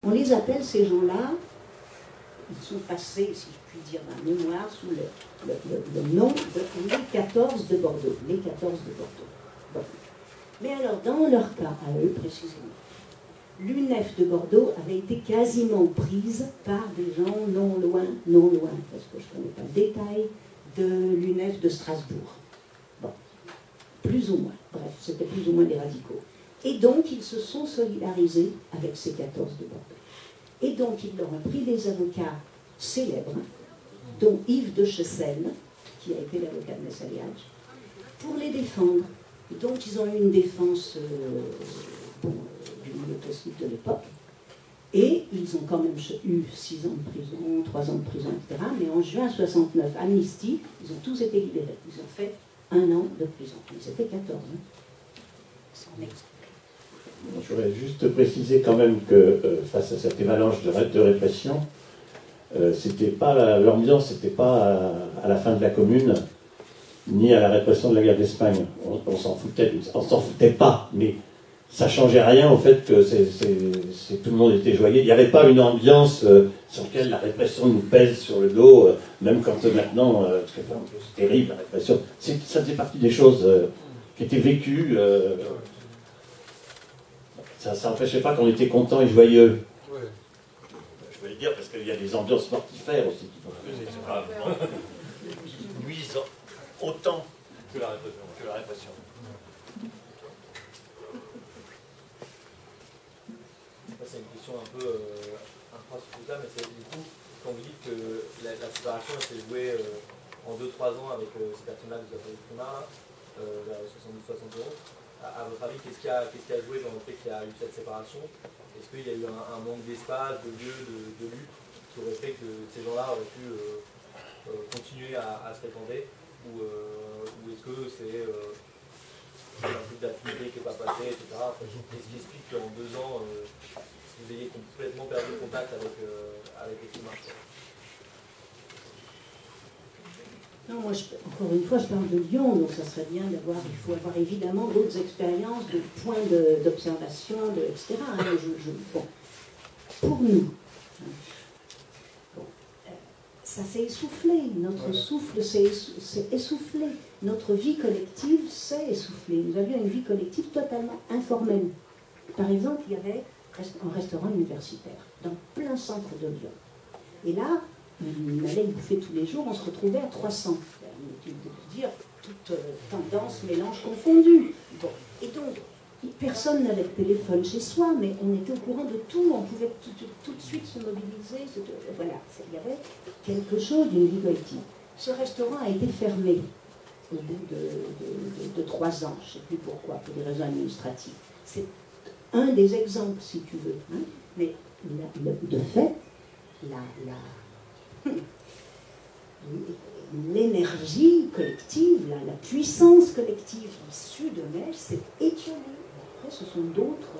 On les appelle, ces gens-là, ils sont passés, si je puis dire, dans la mémoire, sous le nom de les 14 de Bordeaux. Les 14 de Bordeaux. Bon. Mais alors, dans leur cas, à eux précisément, l'UNEF de Bordeaux avait été quasiment prise par des gens non loin, parce que je ne connais pas le détail, de l'UNEF de Strasbourg. Bon, plus ou moins, bref, c'était plus ou moins des radicaux. Et donc, ils se sont solidarisés avec ces 14 de Bordeaux. Et donc, ils leur ont pris des avocats célèbres, dont Yves de Chessel, qui a été l'avocat de Messaliage, pour les défendre. Et donc, ils ont eu une défense du monotoxique de l'époque. Et ils ont quand même eu 6 ans de prison, 3 ans de prison, etc. Mais en juin 69, amnistie, ils ont tous été libérés. Ils ont fait 1 an de prison. Ils étaient 14. Hein. C'est un exemple. Je voudrais juste préciser quand même que face à cette avalanche de répression, c'était pas l'ambiance n'était pas à la fin de la Commune, ni à la répression de la guerre d'Espagne. On s'en foutait pas, mais ça changeait rien au fait que tout le monde était joyeux. Il n'y avait pas une ambiance sur laquelle la répression nous pèse sur le dos, même quand maintenant, c'est terrible la répression. Ça faisait partie des choses qui étaient vécues. Ça n'empêchait pas qu'on était content et joyeux. Ouais. Je voulais dire parce qu'il y a des ambiances mortifères aussi qui nuisent autant que la répression. C'est une question un peu infrastructurelle, mais c'est du coup, quand vous dites que la séparation s'est jouée en 2-3 ans avec ces personnes-là que vous appelez primat, vers 70-71, à votre avis, qu'est-ce qui a joué dans le fait qu'il y a eu cette séparation? Est-ce qu'il y a eu un manque d'espace, de lieu, de lutte qui aurait fait que ces gens-là auraient pu continuer à se répandre? Ou est-ce que c'est un truc d'affinité qui n'est pas passé, etc. Qu'est-ce qui explique qu'en 2 ans, vous ayez complètement perdu le contact avec les climats? Non, moi, encore une fois, je parle de Lyon, donc ça serait bien d'avoir, il faut avoir évidemment d'autres expériences, de points d'observation, etc. Hein, bon, pour nous, bon, ça s'est essoufflé, notre souffle s'est essoufflé, notre vie collective s'est essoufflée. Nous avions une vie collective totalement informelle. Par exemple, il y avait un restaurant universitaire dans plein centre de Lyon. Et là, on allait bouffer tous les jours, on se retrouvait à 300. Inutile de dire, toute tendance, mélange confondu. Bon. Et donc, personne n'avait de téléphone chez soi, mais on était au courant de tout, on pouvait tout de suite se mobiliser. Voilà, il y avait quelque chose d'une vie collective. Ce restaurant a été fermé au bout de 3 ans, je ne sais plus pourquoi, pour des raisons administratives. C'est un des exemples, si tu veux. Hein, mais de fait, l'énergie collective, la puissance collective issue de Neige s'est étiolée. Après, ce sont d'autres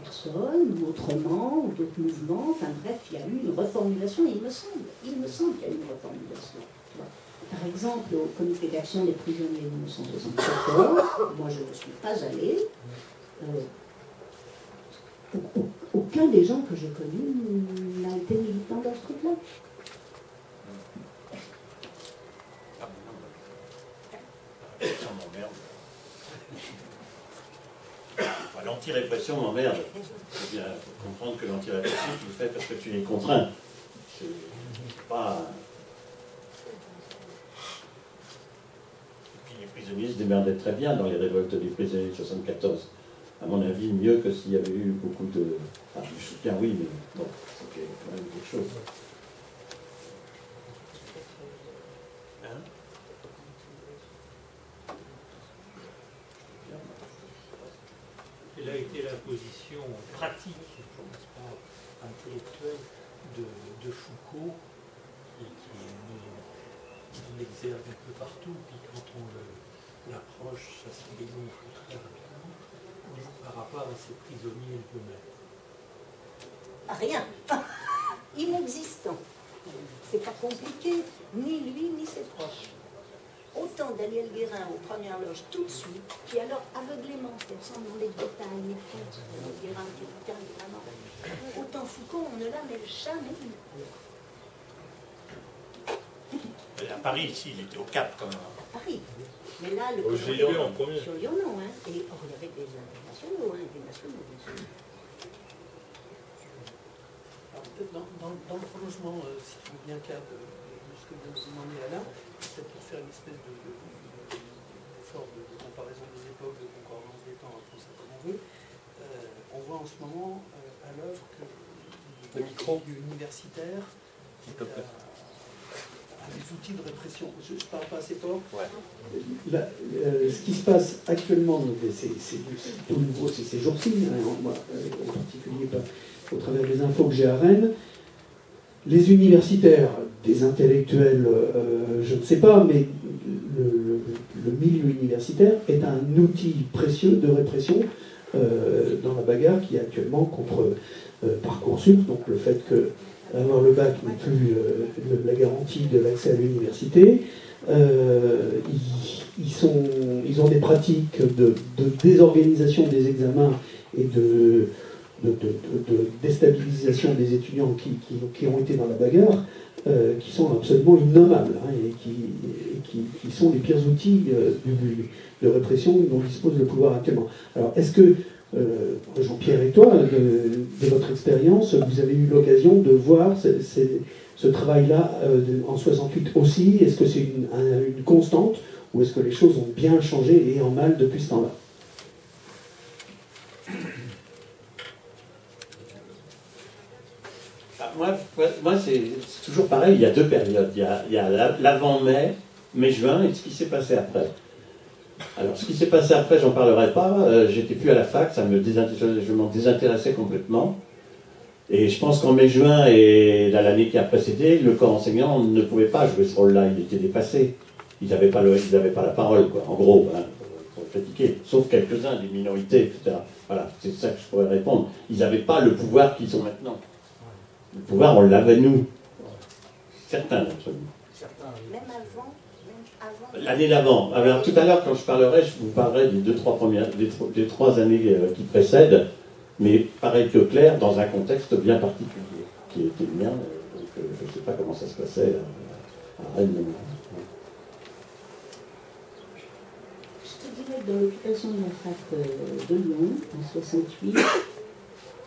personnes, ou autrement, ou d'autres mouvements. Enfin bref, il y a eu une reformulation, et il me semble qu'il y a eu une reformulation. Par exemple, au comité d'action des prisonniers de 1974, moi je ne suis pas allée, aucun des gens que j'ai connus n'a été militant dans ce truc-là. Ça m'emmerde. Enfin, l'anti-répression m'emmerde. Il faut comprendre que l'anti-répression, tu le fais parce que tu es contraint. C'est pas... Et puis les prisonniers se démerdaient très bien dans les révoltes des prisonniers de 74. À mon avis, mieux que s'il y avait eu beaucoup de... Enfin, du soutien, oui, mais bon, c'était quand même quelque chose. Hein? Quelle a été la position pratique, je pense pas intellectuelle, de Foucault, et qui l'exergue un peu partout, puis quand on l'approche, ça se dégonfle très rapidement, par rapport à ces prisonniers eux-mêmes? Rien. Inexistant. C'est pas compliqué, ni lui, ni ses proches. Autant Daniel Guérin aux premières loges tout de suite, puis alors aveuglément, sans dans les détails, les titres, Daniel Guérin qui est vraiment. Autant Foucault ne la met jamais vue. À Paris, ici, il était au Cap quand même. À Paris. Mais là, le Au GIE en premier. sur Lyon, non. Hein. Et or, il y avait des internationaux, hein, des nationaux, bien sûr. Alors, peut-être dans le prolongement, si tu veux bien, Cap, de ce que vient de demander Alain, peut-être pour faire une espèce d'effort de comparaison des époques, de concordance des temps, appelons ça comme on veut, on voit en ce moment à l'œuvre que le milieu universitaire a des outils de répression. Je ne parle pas assez fort. Ouais. Ce qui se passe actuellement, c'est tout nouveau, c'est ces jours-ci, hein, moi, en particulier au travers des infos que j'ai à Rennes. Les universitaires, des intellectuels, je ne sais pas, mais le milieu universitaire est un outil précieux de répression dans la bagarre qui est actuellement contre Parcoursup, donc le fait que avoir le bac n'est plus la garantie de l'accès à l'université. Ils ont des pratiques de désorganisation des examens et de déstabilisation des étudiants qui ont été dans la bagarre, qui sont absolument innommables, hein, et qui sont les pires outils de répression dont dispose le pouvoir actuellement. Alors, est-ce que Jean-Pierre et toi, de votre expérience, vous avez eu l'occasion de voir ce travail-là en 68 aussi? Est-ce que c'est une constante ou est-ce que les choses ont bien changé et en mal depuis ce temps-là? Moi c'est toujours pareil, il y a deux périodes. Il y a l'avant-mai, mai-juin, et ce qui s'est passé après. Alors, ce qui s'est passé après, j'en parlerai pas. J'étais plus à la fac, je m'en désintéressais complètement. Et je pense qu'en mai-juin et dans l'année qui a précédé, le corps enseignant ne pouvait pas jouer ce rôle-là. Il était dépassé. Ils n'avaient pas la parole, quoi. En gros, hein, pour critiquer. Sauf quelques-uns, des minorités, etc. Voilà, c'est ça que je pourrais répondre. Ils n'avaient pas le pouvoir qu'ils ont maintenant. Le pouvoir, on l'avait nous. Certains d'entre nous. Même avant. L'année d'avant. Alors tout à l'heure, quand je parlerai, je vous parlerai des des 3 années qui précèdent, mais pareil que Claire, dans un contexte bien particulier, qui était le mien. Donc je ne sais pas comment ça se passait à Rennes. Je te dirais que dans l'occupation de la fac de Lyon, en 68,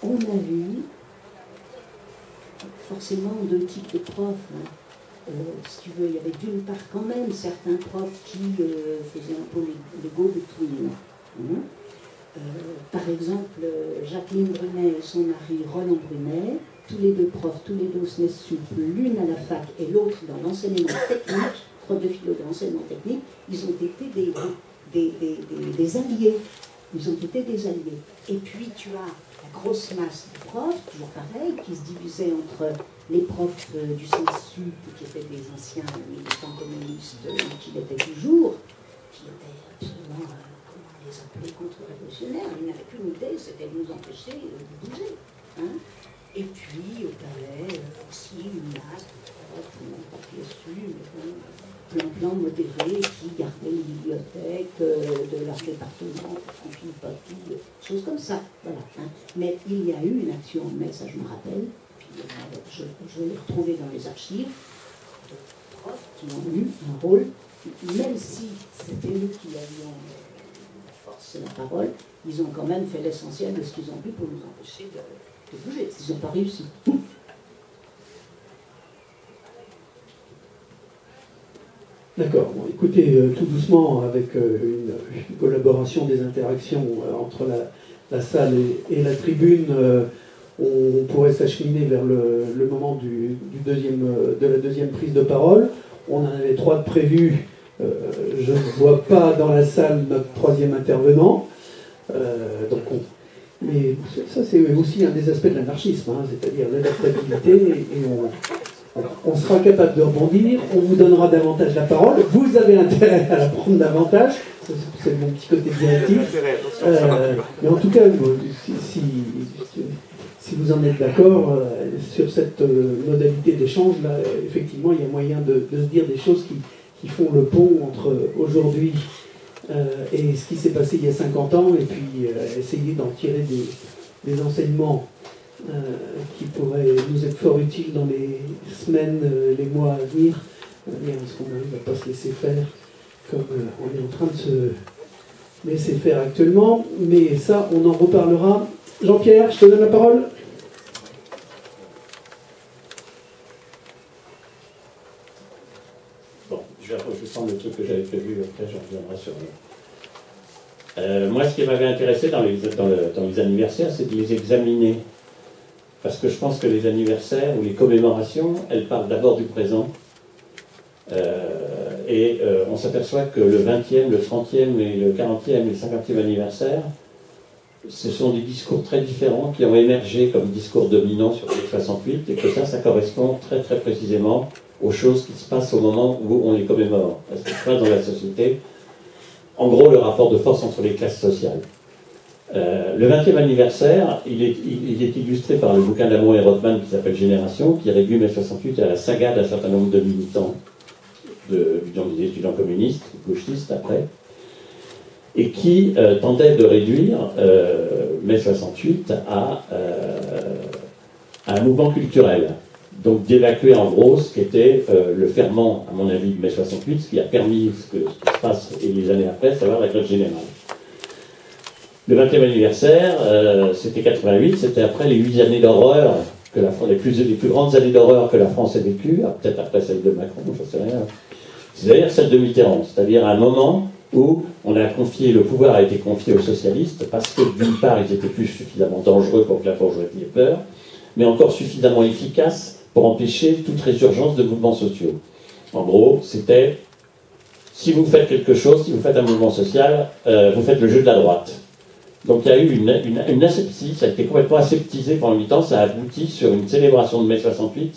on a vu forcément 2 types de profs. Hein. Si tu veux, il y avait d'une part quand même certains profs qui faisaient un peu les go between. Par exemple, Jacqueline Brunet et son mari Roland Brunet, tous les deux profs, tous les deux SNES-Sup, l'une à la fac et l'autre dans l'enseignement technique, prof de philo de l'enseignement technique, ils ont été des alliés. Ils ont été des alliés. Et puis tu as la grosse masse de profs, toujours pareil, qui se divisaient entre les profs du SNES-Sup, qui étaient des anciens militants communistes, qui l'étaient toujours, qui étaient absolument, comment les appeler, contre-révolutionnaires. Ils n'avaient qu'une idée, c'était de nous empêcher de bouger. Hein. Et puis au palais, aussi une masse de profs, on n'a pas su, mais bon, plan modérés qui gardaient les bibliothèques de leur département, tranquille, pas tout, choses comme ça. Voilà, hein. Mais il y a eu une action en mai, ça je me rappelle, puis je l'ai retrouvé dans les archives, de profs qui ont eu un rôle, même si c'était nous qui avions forcé la parole, ils ont quand même fait l'essentiel de ce qu'ils ont pu pour nous empêcher de bouger. Ils n'ont pas réussi. D'accord. Bon, écoutez, tout doucement, avec une collaboration des interactions entre la salle et la tribune, on pourrait s'acheminer vers le moment de la deuxième prise de parole. On en avait 3 de prévus. Je ne vois pas dans la salle notre 3e intervenant. Mais ça, c'est aussi un des aspects de l'anarchisme, hein, c'est-à-dire l'adaptabilité, et on sera capable de rebondir, on vous donnera davantage la parole, vous avez intérêt à la prendre davantage, c'est mon petit côté directif, mais en tout cas, si vous en êtes d'accord, sur cette modalité d'échange, là, effectivement, il y a moyen de se dire des choses qui font le pont entre aujourd'hui et ce qui s'est passé il y a 50 ans, et puis essayer d'en tirer des enseignements qui pourrait nous être fort utile dans les semaines, les mois à venir, parce qu'on n'arrive à pas se laisser faire comme on est en train de se laisser faire actuellement. Mais ça, on en reparlera. Jean-Pierre, je te donne la parole. Bon, je vais prendre le truc que j'avais prévu, après je reviendrai sur moi, ce qui m'avait intéressé dans les anniversaires, c'est de les examiner. Parce que je pense que les anniversaires ou les commémorations, elles parlent d'abord du présent. On s'aperçoit que le 20e, le 30e, et le 40e et le 50e anniversaire, ce sont des discours très différents qui ont émergé comme discours dominants sur les 68, et que ça correspond très très précisément aux choses qui se passent au moment où on les commémore, à ce qui se passe dans la société. En gros, le rapport de force entre les classes sociales. Le 20e anniversaire, il est illustré par le bouquin d'Amon et Rothman qui s'appelle Génération, qui réduit mai 68 à la saga d'un certain nombre de militants, des étudiants communistes, gauchistes après, et qui tentait de réduire mai 68 à un mouvement culturel. Donc d'évacuer en gros ce qui était le ferment, à mon avis, de mai 68, ce qui a permis ce qui se passe et les années après, savoir la grève générale. Le 20e anniversaire, c'était 88, c'était après les 8 années d'horreur, les plus grandes années d'horreur que la France a vécues, peut-être après celle de Macron, je ne sais rien. C'est-à-dire celle de Mitterrand, c'est-à-dire un moment où le pouvoir a été confié aux socialistes parce que d'une part ils étaient plus suffisamment dangereux pour que la bourgeoisie ait peur, mais encore suffisamment efficaces pour empêcher toute résurgence de mouvements sociaux. En gros, c'était si vous faites quelque chose, si vous faites un mouvement social, vous faites le jeu de la droite. Donc il y a eu une asepsie, ça a été complètement aseptisé pendant 8 ans, ça a abouti sur une célébration de mai 68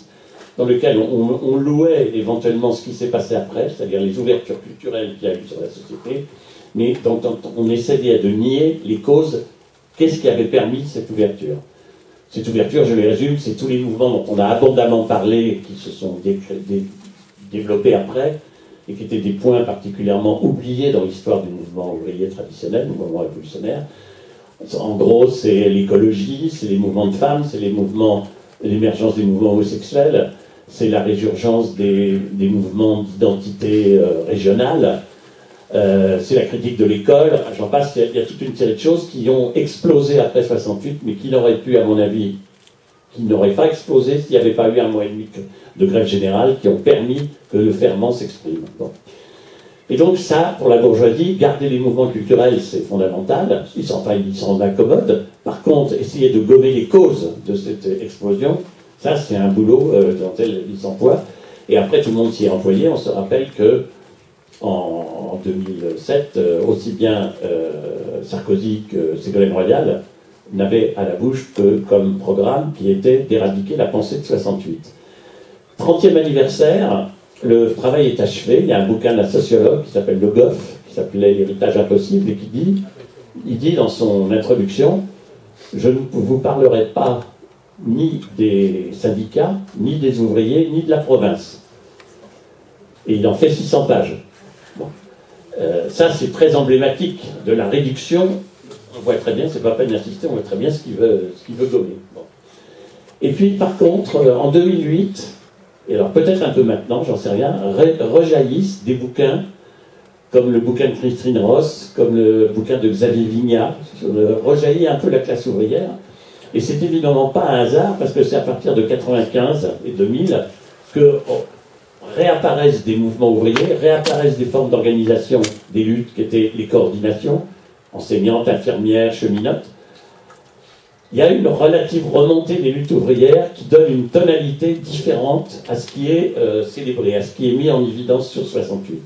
dans lequel on louait éventuellement ce qui s'est passé après, c'est-à-dire les ouvertures culturelles qu'il y a eu sur la société, mais dont on essayait de nier les causes, qu'est-ce qui avait permis cette ouverture. Cette ouverture, je les résume, c'est tous les mouvements dont on a abondamment parlé, qui se sont développés après, et qui étaient des points particulièrement oubliés dans l'histoire du mouvement ouvrier traditionnel, du mouvement révolutionnaire. En gros, c'est l'écologie, c'est les mouvements de femmes, c'est l'émergence des mouvements homosexuels, c'est la résurgence des mouvements d'identité régionale, c'est la critique de l'école, j'en passe, il y a toute une série de choses qui ont explosé après 68, mais qui n'auraient pu, à mon avis, qui n'auraient pas explosé s'il n'y avait pas eu 1 mois et demi de grève générale qui ont permis que le ferment s'exprime. Bon. Et donc ça, pour la bourgeoisie, garder les mouvements culturels, c'est fondamental, ils s'en accommodent. Par contre, essayer de gommer les causes de cette explosion, ça c'est un boulot dans lequel ils s'emploient. Et après, tout le monde s'y est employé. On se rappelle que en 2007, aussi bien Sarkozy que Ségolène Royal n'avaient à la bouche que comme programme qui était d'éradiquer la pensée de 68. 30e anniversaire, le travail est achevé. Il y a un bouquin d'un sociologue qui s'appelle Le Goff, qui s'appelait L'héritage impossible, et il dit dans son introduction, je ne vous parlerai pas ni des syndicats, ni des ouvriers, ni de la province. Et il en fait 600 pages. Bon. Ça, c'est très emblématique de la réduction. On voit très bien, c'est pas la peine d'insister, on voit très bien ce qu'il veut gommer. Bon. Et puis, par contre, en 2008, et alors peut-être un peu maintenant, j'en sais rien, rejaillissent des bouquins comme le bouquin de Christine Ross, comme le bouquin de Xavier Vignat, rejaillit un peu la classe ouvrière. Et c'est évidemment pas un hasard, parce que c'est à partir de 95 et 2000 que réapparaissent des mouvements ouvriers, réapparaissent des formes d'organisation des luttes qui étaient les coordinations, enseignantes, infirmières, cheminotes. Il y a une relative remontée des luttes ouvrières qui donne une tonalité différente à ce qui est célébré, à ce qui est mis en évidence sur 68.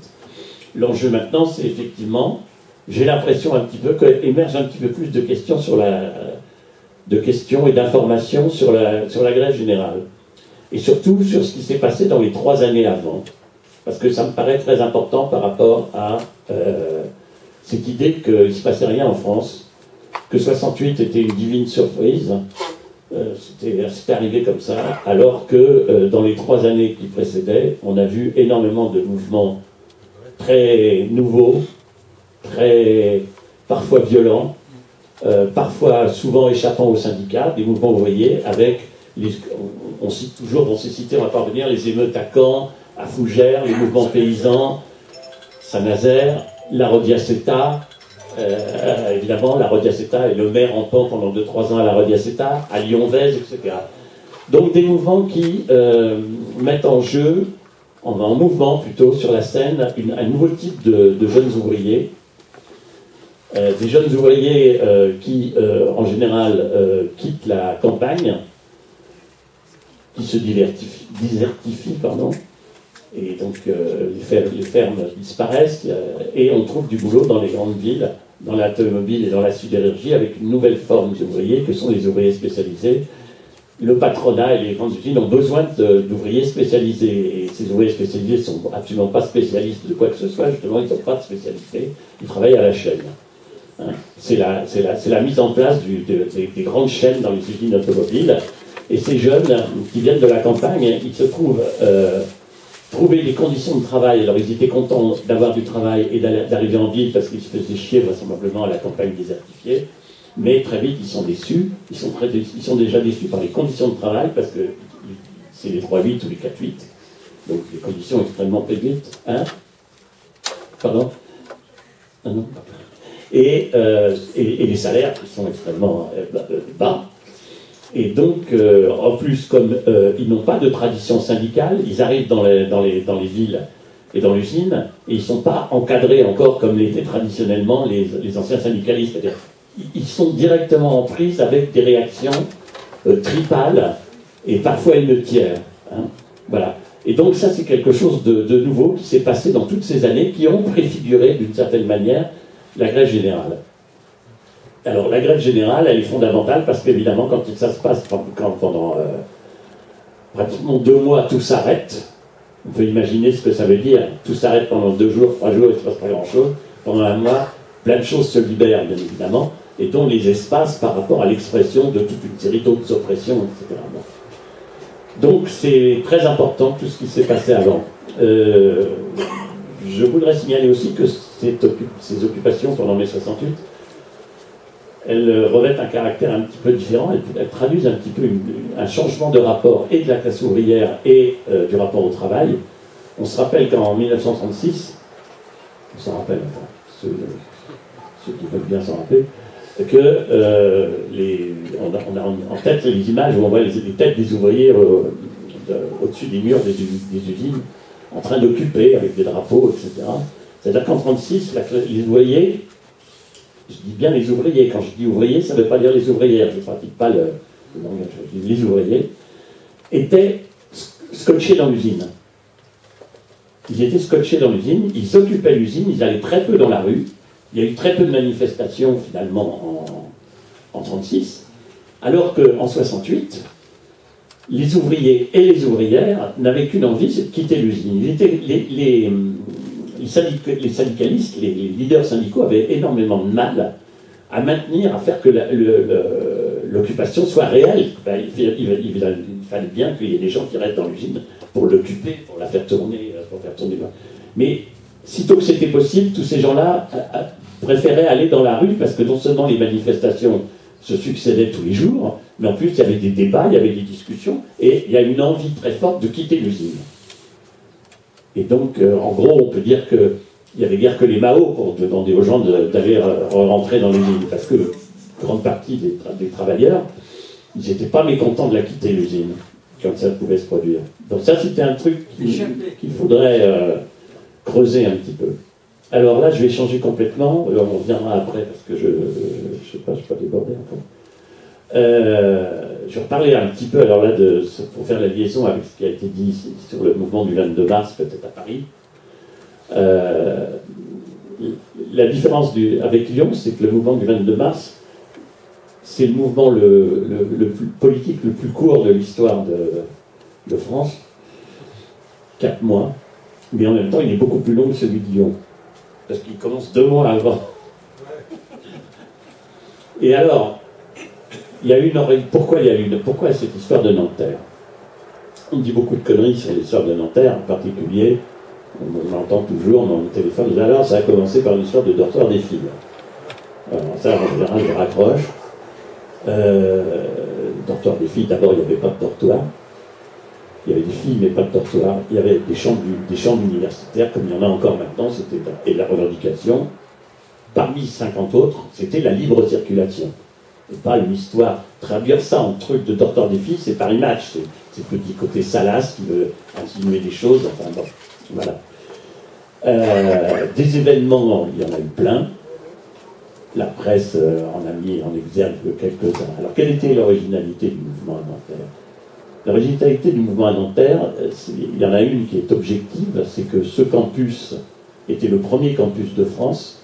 L'enjeu maintenant, c'est effectivement, j'ai l'impression un petit peu qu'émerge un petit peu plus de questions et d'informations sur la grève générale. Et surtout sur ce qui s'est passé dans les 3 années avant. Parce que ça me paraît très important par rapport à cette idée qu'il ne se passait rien en France, que 68 était une divine surprise, c'était arrivé comme ça, alors que dans les 3 années qui précédaient, on a vu énormément de mouvements très nouveaux, très parfois violents, parfois souvent échappant aux syndicats, des mouvements ouvriers, avec, on cite toujours, on s'est cité, on va pas revenir, les émeutes à Caen, à Fougères, les mouvements paysans, Saint-Nazaire, la Rodiaceta, évidemment, la Rodiaceta et le maire en temps pendant 2-3 ans à la Rodiaceta, à Lyon-Vèze, etc. Donc des mouvements qui mettent en jeu, en mouvement plutôt, sur la scène, un nouveau type de jeunes ouvriers. Des jeunes ouvriers qui, en général, quittent la campagne, qui se désertifient, pardon, et donc les fermes disparaissent, et on trouve du boulot dans les grandes villes, dans l'automobile et dans la sidérurgie, avec une nouvelle forme d'ouvriers, que sont les ouvriers spécialisés. Le patronat et les grandes usines ont besoin d'ouvriers spécialisés, et ces ouvriers spécialisés ne sont absolument pas spécialistes de quoi que ce soit, justement, ils n'ont pas de spécialité, ils travaillent à la chaîne. Hein. C'est la mise en place des grandes chaînes dans les usines automobiles, et ces jeunes qui viennent de la campagne, ils se trouvent trouver des conditions de travail. Alors ils étaient contents d'avoir du travail et d'arriver en ville parce qu'ils se faisaient chier vraisemblablement à la campagne désertifiée, mais très vite ils sont déçus, ils sont déjà déçus par les conditions de travail parce que c'est les 3-8 ou les 4-8, donc des conditions extrêmement pénibles. Hein? Pardon? Ah non. Et les salaires qui sont extrêmement bas. Et donc, en plus, comme ils n'ont pas de tradition syndicale, ils arrivent dans les villes et dans l'usine, et ils ne sont pas encadrés encore comme l'étaient traditionnellement les anciens syndicalistes. C'est-à-dire, ils sont directement en prise avec des réactions tripales et parfois émeutières. Hein, voilà. Et donc ça, c'est quelque chose de nouveau qui s'est passé dans toutes ces années, qui ont préfiguré d'une certaine manière la grève générale. Alors, la grève générale, elle est fondamentale parce qu'évidemment, quand ça se passe pendant pratiquement 2 mois, tout s'arrête. On peut imaginer ce que ça veut dire. Tout s'arrête pendant 2 jours, 3 jours, il ne se passe pas grand-chose. Pendant 1 mois, plein de choses se libèrent, bien évidemment, et dont les espaces par rapport à l'expression de toute une série d'autres oppressions, etc. Donc, c'est très important tout ce qui s'est passé avant. Je voudrais signaler aussi que ces occupations pendant mai 68, elles revêtent un caractère un petit peu différent, elles traduisent un petit peu un changement de rapport et de la classe ouvrière et du rapport au travail. On se rappelle qu'en 1936, on s'en rappelle, enfin, ceux qui veulent bien s'en rappeler, que on a en tête les images où on voit les têtes des ouvriers au-dessus des murs des usines, en train d'occuper avec des drapeaux, etc. C'est-à-dire qu'en 1936, les ouvriers, je dis bien les ouvriers, quand je dis ouvriers, ça ne veut pas dire les ouvrières, je ne pratique pas le langage, je dis les ouvriers, étaient scotchés dans l'usine. Ils étaient scotchés dans l'usine, ils occupaient l'usine, ils allaient très peu dans la rue, il y a eu très peu de manifestations finalement en 1936, alors qu'en 1968, les ouvriers et les ouvrières n'avaient qu'une envie, c'est de quitter l'usine. Les syndicalistes, les leaders syndicaux avaient énormément de mal à maintenir, à faire que l'occupation soit réelle. Ben, il fallait bien qu'il y ait des gens qui restent dans l'usine pour l'occuper, pour la faire tourner, Mais sitôt que c'était possible, tous ces gens-là préféraient aller dans la rue parce que non seulement les manifestations se succédaient tous les jours, mais en plus il y avait des débats, il y avait des discussions, et il y a une envie très forte de quitter l'usine. Et donc, en gros, on peut dire qu'il n'y avait guère que les Mao pour demander aux gens d'aller rentrer dans l'usine, parce que grande partie des travailleurs, ils n'étaient pas mécontents de la quitter, l'usine, quand ça pouvait se produire. Donc ça, c'était un truc qu'il faudrait creuser un petit peu. Alors là, je vais changer complètement, on reviendra après, parce que je ne sais pas, je ne suis pas débordé encore. Je vais reparler un petit peu, alors là, pour faire la liaison avec ce qui a été dit sur le mouvement du 22 mars, peut-être à Paris. La différence avec Lyon, c'est que le mouvement du 22 mars, c'est le mouvement politique le plus court de l'histoire de France, 4 mois, mais en même temps, il est beaucoup plus long que celui de Lyon, parce qu'il commence 2 mois avant. Et alors, pourquoi cette histoire de Nanterre? On dit beaucoup de conneries sur l'histoire de Nanterre, en particulier, on entend toujours dans le téléphone, alors ça a commencé par l'histoire de dortoir des filles. Alors ça, en général, je raccroche. Dortoir des filles, d'abord, il n'y avait pas de dortoir. Il y avait des filles, mais pas de dortoir. Il y avait des chambres universitaires, comme il y en a encore maintenant. Et la revendication, parmi 50 autres, c'était la libre circulation. Et pas une histoire. Traduire ça en truc de dortoir des filles, c'est par image. C'est le petit côté salace qui veut insinuer des choses. Enfin bon, voilà. Des événements, il y en a eu plein. La presse en a mis en exergue quelques-uns. Alors, quelle était l'originalité du mouvement à Nanterre? L'originalité du mouvement à Nanterre, il y en a une qui est objective, c'est que ce campus était le premier campus de France,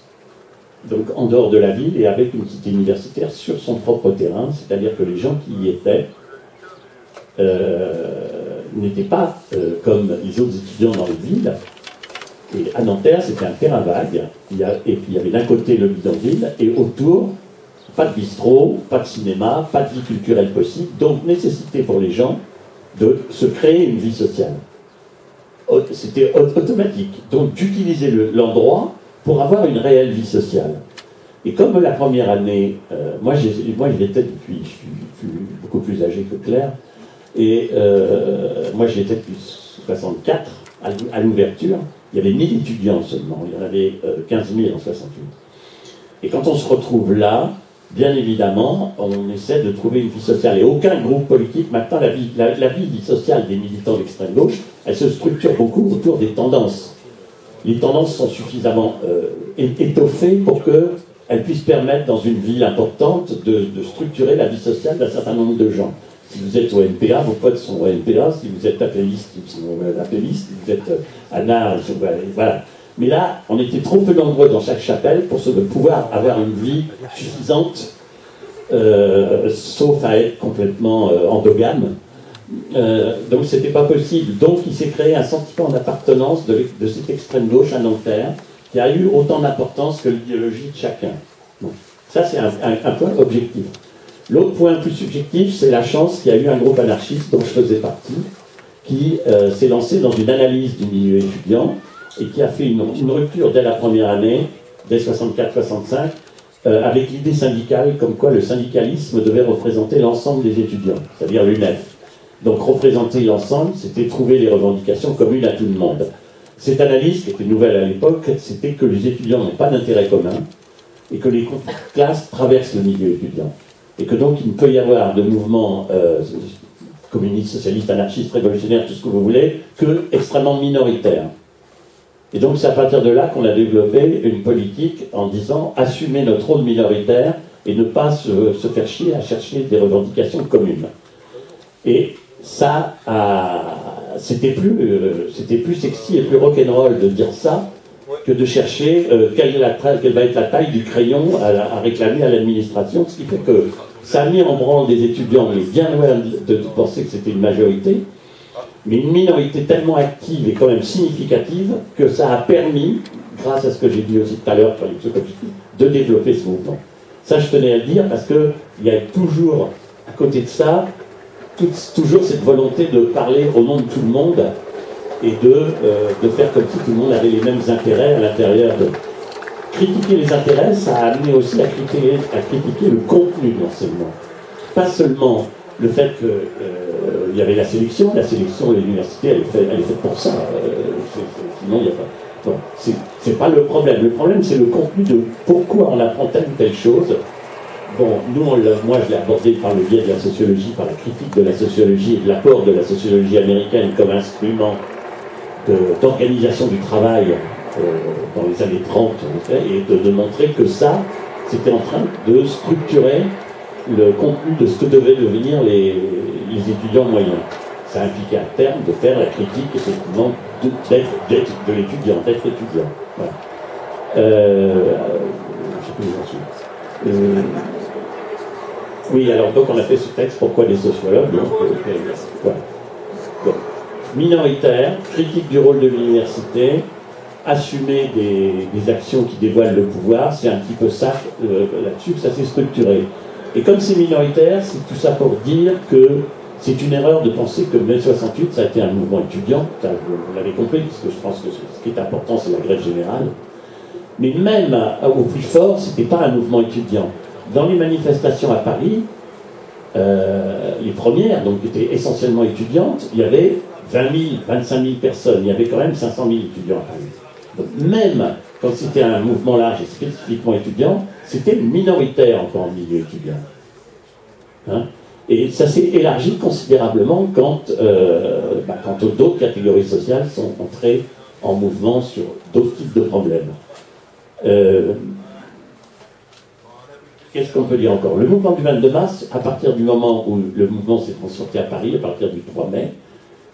donc en dehors de la ville et avec une cité universitaire sur son propre terrain, c'est-à-dire que les gens qui y étaient n'étaient pas comme les autres étudiants dans les villes. Et à Nanterre, c'était un terrain vague, et puis il y avait d'un côté le bidonville, et autour, pas de bistrot, pas de cinéma, pas de vie culturelle possible, donc nécessité pour les gens de se créer une vie sociale. C'était automatique, donc d'utiliser l'endroit pour avoir une réelle vie sociale. Et comme la première année, moi je l'étais depuis, je suis beaucoup plus âgé que Claire, et moi j'y étais depuis 64, à l'ouverture. Il y avait 1000 étudiants seulement, il y en avait 15 000 en 68. Et quand on se retrouve là, bien évidemment, on essaie de trouver une vie sociale. Et aucun groupe politique, maintenant, la vie sociale des militants d'extrême gauche, elle se structure beaucoup autour des tendances. Les tendances sont suffisamment étoffées pour qu'elles puissent permettre, dans une ville importante, de structurer la vie sociale d'un certain nombre de gens. Si vous êtes au NPA, vos potes sont au NPA. Si vous êtes appelliste, ils sont appellistes. Si vous êtes à Nard, ils sont... Voilà. Mais là, on était trop peu nombreux dans chaque chapelle pour pouvoir avoir une vie suffisante, sauf à être complètement endogame. Donc c'était pas possible. Donc il s'est créé un sentiment d'appartenance de cette extrême gauche à Nanterre, qui a eu autant d'importance que l'idéologie de chacun. Bon. Ça c'est un point objectif. L'autre point plus subjectif, c'est la chance qu'il y a eu un groupe anarchiste dont je faisais partie, qui s'est lancé dans une analyse du milieu étudiant et qui a fait une rupture dès la première année, dès 64-65, avec l'idée syndicale, comme quoi le syndicalisme devait représenter l'ensemble des étudiants, c'est-à-dire l'UNEF. Donc représenter l'ensemble, c'était trouver les revendications communes à tout le monde. Cette analyse, qui était nouvelle à l'époque, c'était que les étudiants n'ont pas d'intérêt commun et que les conflits de classe traversent le milieu étudiant. Et que donc il ne peut y avoir de mouvements communistes, socialistes, anarchistes, révolutionnaires, tout ce que vous voulez, que extrêmement minoritaires. Et donc c'est à partir de là qu'on a développé une politique en disant assumer notre rôle minoritaire et ne pas se faire chier à chercher des revendications communes. Et ça, c'était plus sexy et plus rock'n'roll de dire ça que de chercher quelle va être la taille du crayon à réclamer à l'administration, ce qui fait que ça a mis en branle des étudiants, mais bien loin de penser que c'était une majorité, mais une minorité tellement active et quand même significative que ça a permis, grâce à ce que j'ai dit aussi tout à l'heure, de développer ce mouvement. Ça, je tenais à le dire parce qu'il y a toujours, à côté de ça, toujours cette volonté de parler au nom de tout le monde et de faire comme si tout le monde avait les mêmes intérêts à l'intérieur de... Critiquer les intérêts, ça a amené aussi à critiquer le contenu de l'enseignement. Pas seulement le fait qu'il y avait la sélection et l'université, elle est faite pour ça. Sinon, il n'y a pas... Bon, c'est pas le problème. Le problème, c'est le contenu de pourquoi on apprend telle ou telle chose. Bon, moi, je l'ai abordé par le biais de la sociologie, par la critique de la sociologie et de l'apport de la sociologie américaine comme instrument d'organisation du travail dans les années 30, et de montrer que ça, c'était en train de structurer le contenu de ce que devaient devenir les étudiants moyens. Ça impliquait à terme de faire la critique, effectivement, d'être étudiant. Voilà. Je sais plus où j'en suis. Oui, alors donc on a fait ce texte, pourquoi des sociologues, voilà. Bon. Minoritaire, critique du rôle de l'université, assumer des actions qui dévoilent le pouvoir, c'est un petit peu ça, là-dessus que ça s'est structuré. Et comme c'est minoritaire, c'est tout ça pour dire que c'est une erreur de penser que mai 68, ça a été un mouvement étudiant, vous l'avez compris, parce que je pense que ce qui est important, c'est la grève générale. Mais même au plus fort, ce n'était pas un mouvement étudiant. Dans les manifestations à Paris, les premières, donc qui étaient essentiellement étudiantes, il y avait 20 000, 25 000 personnes. Il y avait quand même 500 000 étudiants à Paris. Donc même quand c'était un mouvement large et spécifiquement étudiant, c'était minoritaire encore en milieu étudiant. Hein? Et ça s'est élargi considérablement quand d'autres catégories sociales sont entrées en mouvement sur d'autres types de problèmes. Qu'est-ce qu'on peut dire encore? Le mouvement du 22 mars, à partir du moment où le mouvement s'est transporté à Paris, à partir du 3 mai,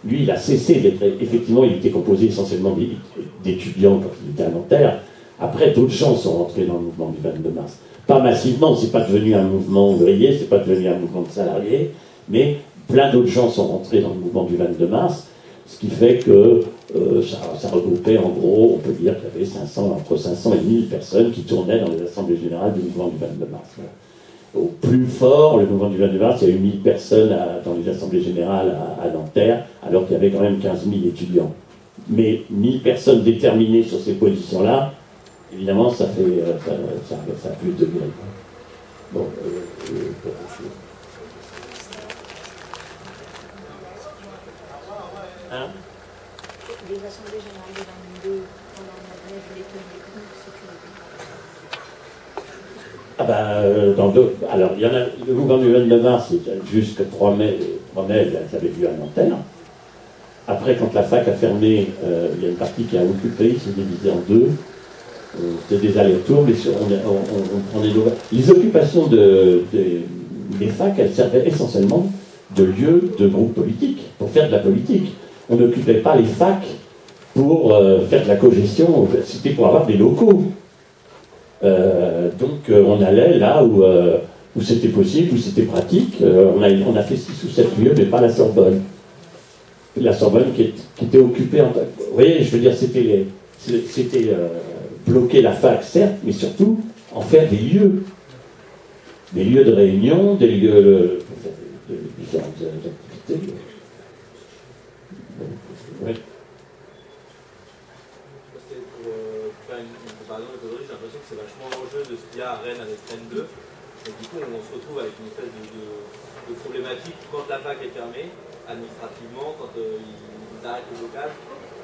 lui, il a cessé d'être... Effectivement, il était composé essentiellement d'étudiants quand il était à Nanterre. Après, d'autres gens sont rentrés dans le mouvement du 22 mars. Pas massivement, c'est pas devenu un mouvement ouvrier, c'est pas devenu un mouvement de salariés, mais plein d'autres gens sont rentrés dans le mouvement du 22 mars, ce qui fait que ça regroupait en gros, on peut dire qu'il y avait entre 500 et 1000 personnes qui tournaient dans les assemblées générales du mouvement du 22 mars. Voilà. Au plus fort, le mouvement du 22 mars, il y a eu 1000 personnes dans les assemblées générales à Nanterre, alors qu'il y avait quand même 15 000 étudiants. Mais 1000 personnes déterminées sur ces positions-là, évidemment, ça fait ça a plus de degrés. Bon, hein? Les assemblées générales de 22 pendant la grève de l'école des sécurité. Alors, il y en a, le mouvement du 29 mars, jusqu'au 3 mai, ça avait lieu à Nanterre. Après, quand la fac a fermé, il y a une partie qui a occupé, c'est divisé en deux. C'était des allers-retours, mais on prenait les occupations des facs, elles servaient essentiellement de lieu de groupe politique, pour faire de la politique. On n'occupait pas les facs pour faire de la cogestion, c'était pour avoir des locaux. Donc on allait là où c'était possible, où c'était pratique. On a fait 6 ou 7 lieux, mais pas la Sorbonne. La Sorbonne qui était occupée en... Vous voyez, je veux dire, c'était bloquer la fac, certes, mais surtout en faire des lieux. Des lieux de réunion, des lieux de différentes activités. Oui. Pour faire une comparaison méthodologique, j'ai l'impression que c'est vachement l'enjeu de ce qu'il y a à Rennes avec Rennes 2. Et du coup, on se retrouve avec une espèce de problématique quand la fac est fermée, administrativement, quand ils arrêtent le local,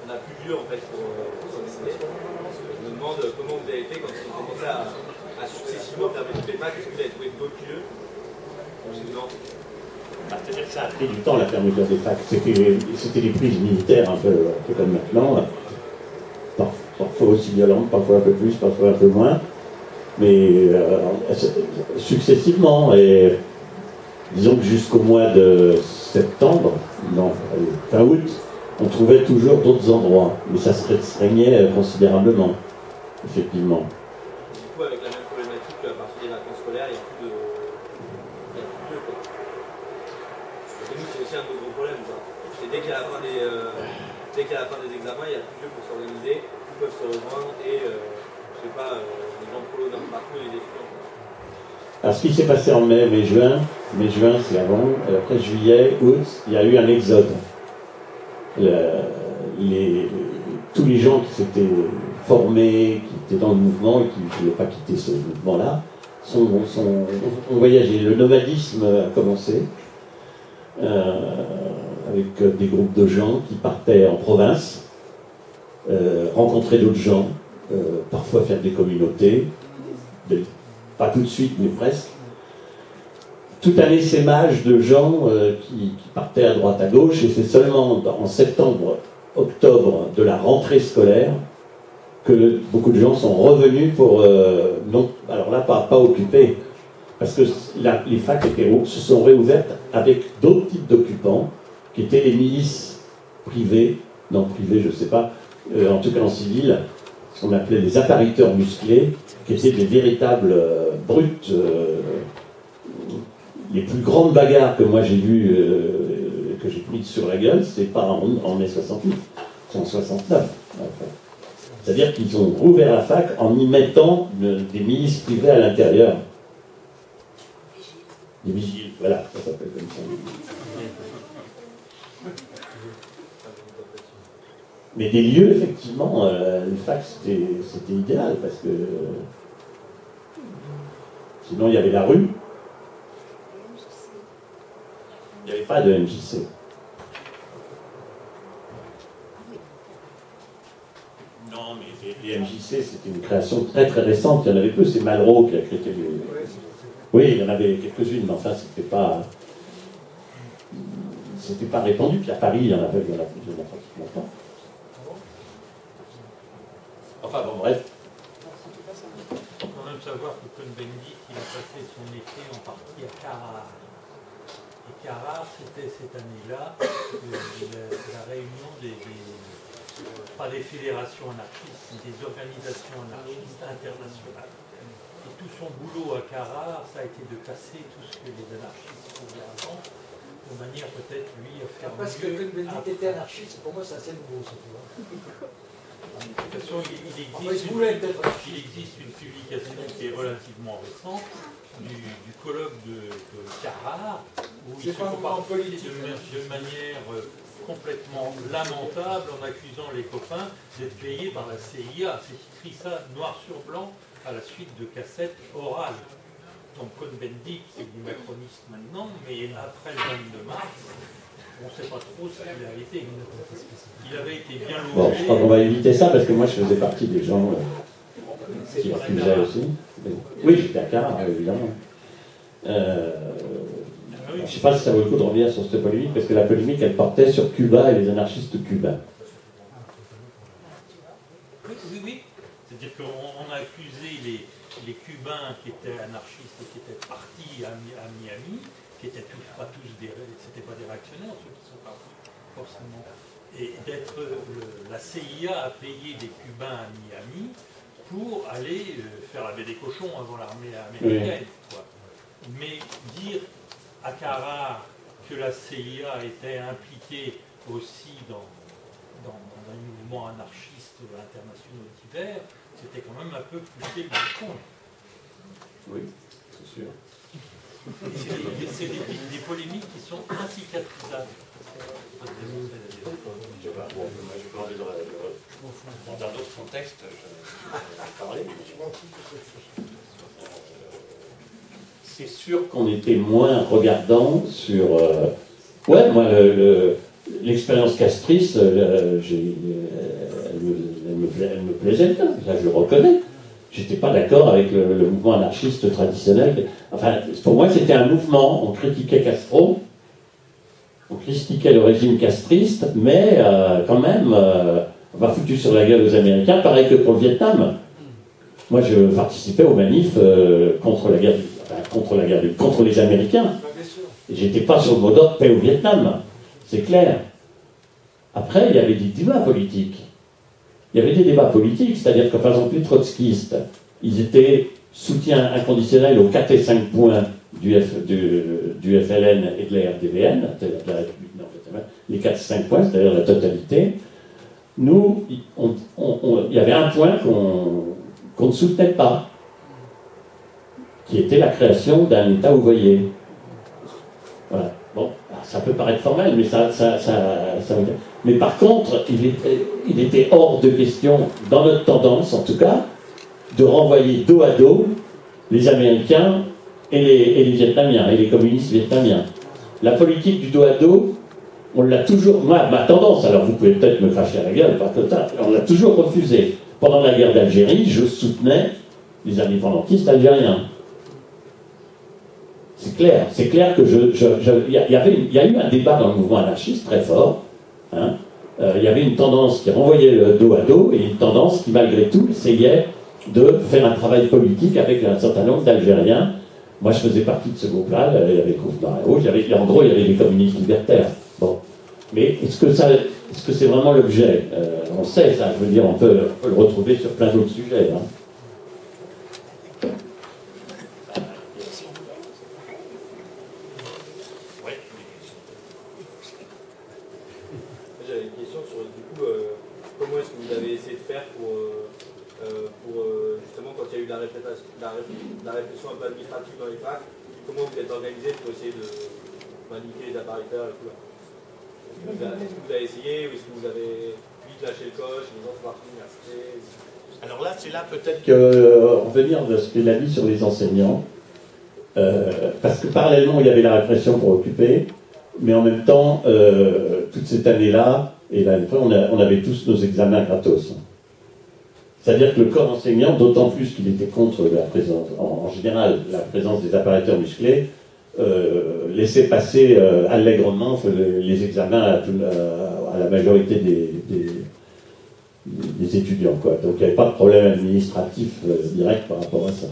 on n'a plus de lieu en fait pour s'organiser. Je me demande comment vous avez fait quand ils ont commencé à successivement fermer toutes les facs, est-ce que vous avez trouvé d'autres lieux? C'est-à-dire que ça a pris du temps la fermeture des facs. C'était des prises militaires un peu comme maintenant. Parfois aussi violentes, parfois un peu plus, parfois un peu moins. Mais successivement. Et disons que jusqu'au mois de septembre, non, fin août, on trouvait toujours d'autres endroits. Mais ça se restreignait considérablement, effectivement. Du coup, avec la même problématique, à partir des vacances scolaires, il n'y a plus de lieu, quoi. Et nous, c'est aussi un de nos gros problèmes, quoi. Et dès qu'à la fin des examens, il n'y a plus de lieu pour s'organiser, ils peuvent se rejoindre et, je sais pas, les gens pro d'un partout et les étudiants. Alors, ce qui s'est passé en mai-juin, c'est avant, après juillet, août, il y a eu un exode. Tous les gens qui s'étaient formés, qui étaient dans le mouvement et qui ne voulaient pas quitter ce mouvement-là, ont voyagé. Le nomadisme a commencé, avec des groupes de gens qui partaient en province, rencontrer d'autres gens, parfois faire des communautés, pas tout de suite, mais presque. Tout un essaimage de gens qui partaient à droite à gauche, et c'est seulement en septembre, octobre de la rentrée scolaire que beaucoup de gens sont revenus pour... non, alors là, pas occupés, parce que les facs se sont réouvertes avec d'autres types d'occupants, qui étaient les milices privées, non privées, je ne sais pas, en tout cas en civil, ce qu'on appelait les appariteurs musclés, qui étaient des véritables brutes. Les plus grandes bagarres que moi j'ai vues, que j'ai prises sur la gueule, c'est pas en mai 68, c'est en 69. C'est-à-dire qu'ils ont rouvert la fac en y mettant des milices privées à l'intérieur. Des vigiles, voilà, ça s'appelle comme ça. Mais des lieux, effectivement, les facs, c'était idéal, parce que sinon, il y avait la rue. Il n'y avait pas de MJC. Non, mais les MJC, c'était une création très très récente. Il y en avait peu. C'est Malraux qui a créé les... Oui, il y en avait quelques-unes, mais enfin, c'était pas répandu. Puis à Paris, il y en a pratiquement pas. Enfin, bon, bref. Il faut quand même savoir que Cohn-Bendit, il a passé son été en partie à Carrare. Et Carrare, c'était cette année-là la réunion pas des fédérations anarchistes, mais des organisations anarchistes internationales. Et tout son boulot à Carrare, ça a été de casser tout ce que les anarchistes faisaient avant, de manière peut-être, lui, à faire parce que Cohn-Bendit était anarchiste, pour moi, c'est assez nouveau, ça, tu vois. De toute façon, il existe une publication qui est relativement récente du colloque de Carrare, où il se comporte de manière complètement lamentable en accusant les copains d'être payés par la CIA. C'est écrit ça noir sur blanc à la suite de cassettes orales. Donc Cohn-Bendit, c'est du macroniste maintenant, mais après le 22 mars, on ne sait pas trop ce qu'il a été. Il avait été bien logé. Bon, je crois qu'on va éviter ça parce que moi je faisais partie des gens qui refusaient aussi. Oui, j'étais à Carrare, évidemment. Je ne sais pas si ça vaut le coup de revenir sur cette polémique parce que la polémique elle portait sur Cuba et les anarchistes cubains. Oui. C'est-à-dire qu'on a accusé les Cubains qui étaient anarchistes et qui étaient partis à Miami, qui n'étaient pas tous c'était pas des réactionnaires, ceux qui sont partis, forcément. Et d'être la CIA a payé des Cubains à Miami pour aller faire la baie des cochons avant l'armée américaine. Oui. Quoi. Mais dire à Carrare que la CIA était impliquée aussi dans un mouvement anarchiste internationaux divers, c'était quand même un peu pousser le bouchon. Oui, c'est sûr. C'est des polémiques qui sont incicatrisables. Je pas, bon, moi je peux enlever dans un autre contexte, je vais parler. C'est sûr qu'on était moins regardant sur... Ouais, moi, l'expérience castrice, elle me plaisait bien, là je le reconnais. J'étais pas d'accord avec le mouvement anarchiste traditionnel. Enfin, pour moi, c'était un mouvement. On critiquait Castro, on critiquait le régime castriste, mais quand même, on va foutu sur la gueule aux Américains, pareil que pour le Vietnam. Moi, je participais aux manifs contre les Américains. Et j'étais pas sur le mot d'ordre paix au Vietnam, c'est clair. Après, il y avait des débats politiques. Il y avait des débats politiques, c'est-à-dire que par exemple les trotskistes, ils étaient soutien inconditionnel aux 4 et 5 points du FLN et de la RDVN, c'est-à-dire de la République nord-vietnamienne, les 4 et 5 points, c'est-à-dire la totalité. Nous, il y avait un point qu'on ne soutenait pas, qui était la création d'un État ouvrier. Voilà. Bon, ça peut paraître formel, mais ça mais par contre, il était hors de question, dans notre tendance en tout cas, de renvoyer dos à dos les Américains et les Vietnamiens, et les communistes vietnamiens. La politique du dos à dos, on l'a toujours... Moi, ma tendance, alors vous pouvez peut-être me cracher à la gueule, pas total, on l'a toujours refusé. Pendant la guerre d'Algérie, je soutenais les indépendantistes algériens. C'est clair que il y a eu un débat dans le mouvement anarchiste très fort. Hein. Il y avait une tendance qui renvoyait le dos à dos et une tendance qui, malgré tout, essayait de faire un travail politique avec un certain nombre d'Algériens. Moi, je faisais partie de ce groupe-là. Il y avait Koufmareo, en gros, il y avait les communistes libertaires. Bon. Mais est-ce que c'est vraiment l'objet on sait ça, je veux dire, on peut le retrouver sur plein d'autres sujets. Hein. J'avais une question sur, du coup, comment est-ce que vous avez essayé de faire pour justement, quand il y a eu la répression un peu administrative dans les facs, comment vous êtes organisé pour essayer de manipuler les appareilleurs et tout là? Est-ce que vous avez essayé ou est-ce que vous avez de lâcher le coche, les gens partent à l'université. Alors là, c'est là peut-être qu'on revenir de ce qu'il a dit sur les enseignants, parce que parallèlement, il y avait la répression pour occuper, mais en même temps, toute cette année-là, et l'année fois, on avait tous nos examens gratos. C'est-à-dire que le corps enseignant, d'autant plus qu'il était contre la présence, en général, la présence des apparaîteurs musclés, laissait passer allègrement les examens à la majorité des étudiants, quoi. Donc il n'y avait pas de problème administratif direct par rapport à ça.